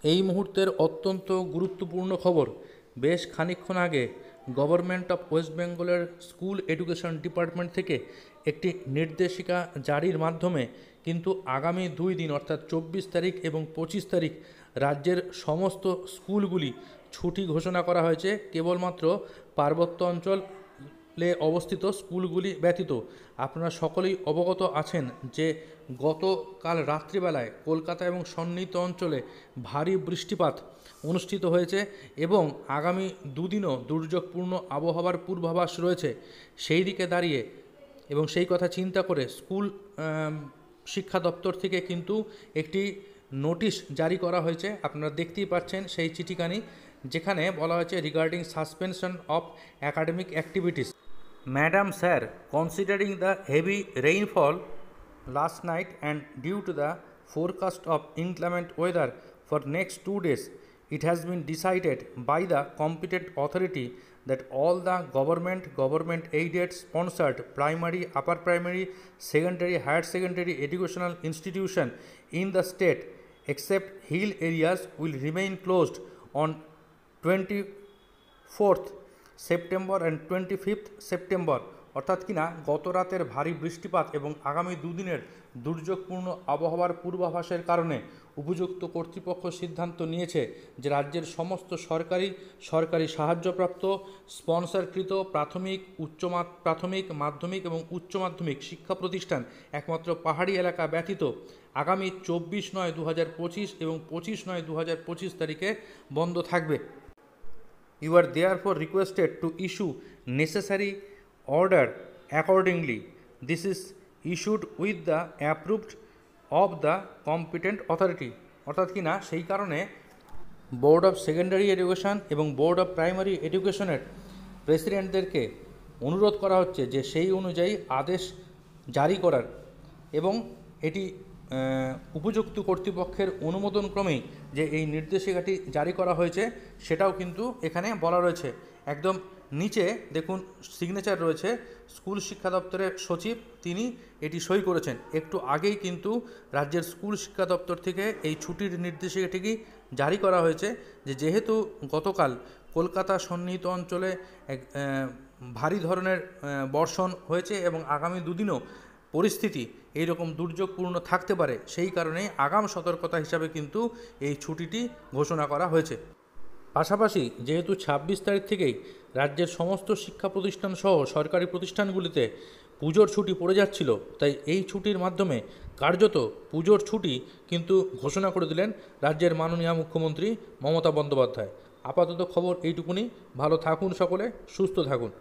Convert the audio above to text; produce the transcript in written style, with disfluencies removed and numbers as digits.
এই মুহূর্তের অত্যন্ত গুরুত্বপূর্ণ খবর। বেশ খানিকক্ষণ আগে গভর্নমেন্ট অফ ওয়েস্ট বেঙ্গলের স্কুল এডুকেশন ডিপার্টমেন্ট থেকে একটি নির্দেশিকা জারির মাধ্যমে কিন্তু আগামী 2 দিন অর্থাৎ 24 তারিখ এবং 25 তারিখ রাজ্যের সমস্ত স্কুলগুলি ছুটি ঘোষণা করা হয়েছে, কেবলমাত্র পার্বত্য অঞ্চলে অবস্থিত স্কুলগুলি ব্যতীত। আপনারা সকলেই অবগত আছেন যে গতকাল রাত্রিবেলায় কলকাতা এবং সন্নিহিত অঞ্চলে ভারী বৃষ্টিপাত অনুষ্ঠিত হয়েছে এবং আগামী 2 দিনও দুর্যোগপূর্ণ আবহাওয়ার পূর্বাভাস রয়েছে। সেই দিকে দাঁড়িয়ে এবং সেই কথা চিন্তা করে স্কুল শিক্ষা দপ্তর থেকে কিন্তু একটি নোটিশ জারি করা হয়েছে। আপনারা দেখতেই পাচ্ছেন সেই চিঠিখানি, যেখানে বলা হয়েছে regarding suspension of academic activities. Madam Sir, considering the heavy rainfall last night and due to the forecast of inclement weather for next 2 days, it has been decided by the competent authority that all the government aided sponsored primary, upper primary, secondary, higher secondary educational institution in the state except hill areas will remain closed on 24th September and 25 September. অর্থাৎ কিনা গত রাতের ভারী বৃষ্টিপাত এবং আগামী 2 দিনের দুর্যোগপূর্ণ আবহাওয়ার পূর্বাভাসের কারণে উপযুক্ত কর্তৃপক্ষ সিদ্ধান্ত নিয়েছে যে রাজ্যের সমস্ত সরকারি সাহায্যপ্রাপ্ত স্পন্সরকৃত প্রাথমিক, মাধ্যমিক এবং উচ্চ মাধ্যমিক শিক্ষা প্রতিষ্ঠান একমাত্র পাহাড়ি এলাকা ব্যতীত আগামী 24/9/2025 এবং 25/9/2025 তারিখে বন্ধ থাকবে। You are therefore requested to issue necessary order accordingly. This is issued with the approved of the competent authority. অর্থাৎ কিনা সেই কারণে বোর্ড অফ সেকেন্ডারি এডুকেশন এবং বোর্ড অফ প্রাইমারি এডুকেশনের প্রেসিডেন্টদেরকে অনুরোধ করা হচ্ছে যে সেই অনুযায়ী আদেশ জারি করার এবং এটি উপযুক্ত কর্তৃপক্ষের অনুমোদন ক্রমেই যে এই নির্দেশিকাটি জারি করা হয়েছে সেটাও কিন্তু এখানে বলা রয়েছে। একদম নিচে দেখুন সিগনেচার রয়েছে স্কুল শিক্ষা দপ্তরের সচিব, তিনি এটি সই করেছেন। একটু আগেই কিন্তু রাজ্যের স্কুল শিক্ষা দপ্তর থেকে এই ছুটির নির্দেশিকাটি জারি করা হয়েছে যে যেহেতু গতকাল কলকাতা সন্নিহিত অঞ্চলে এক ভারী ধরনের বর্ষণ হয়েছে এবং আগামী 2 দিনও পরিস্থিতি এইরকম দুর্যোগপূর্ণ থাকতে পারে, সেই কারণে আগাম সতর্কতা হিসাবে কিন্তু এই ছুটিটি ঘোষণা করা হয়েছে। পাশাপাশি যেহেতু 26 তারিখ থেকেই রাজ্যের সমস্ত শিক্ষা প্রতিষ্ঠান সহ সরকারি প্রতিষ্ঠানগুলিতে পুজোর ছুটি পড়ে যাচ্ছিল, তাই এই ছুটির মাধ্যমে কার্যত পুজোর ছুটি কিন্তু ঘোষণা করে দিলেন রাজ্যের মাননীয় মুখ্যমন্ত্রী মমতা বন্দ্যোপাধ্যায়। আপাতত খবর এইটুকুনি। ভালো থাকুন সকলে, সুস্থ থাকুন।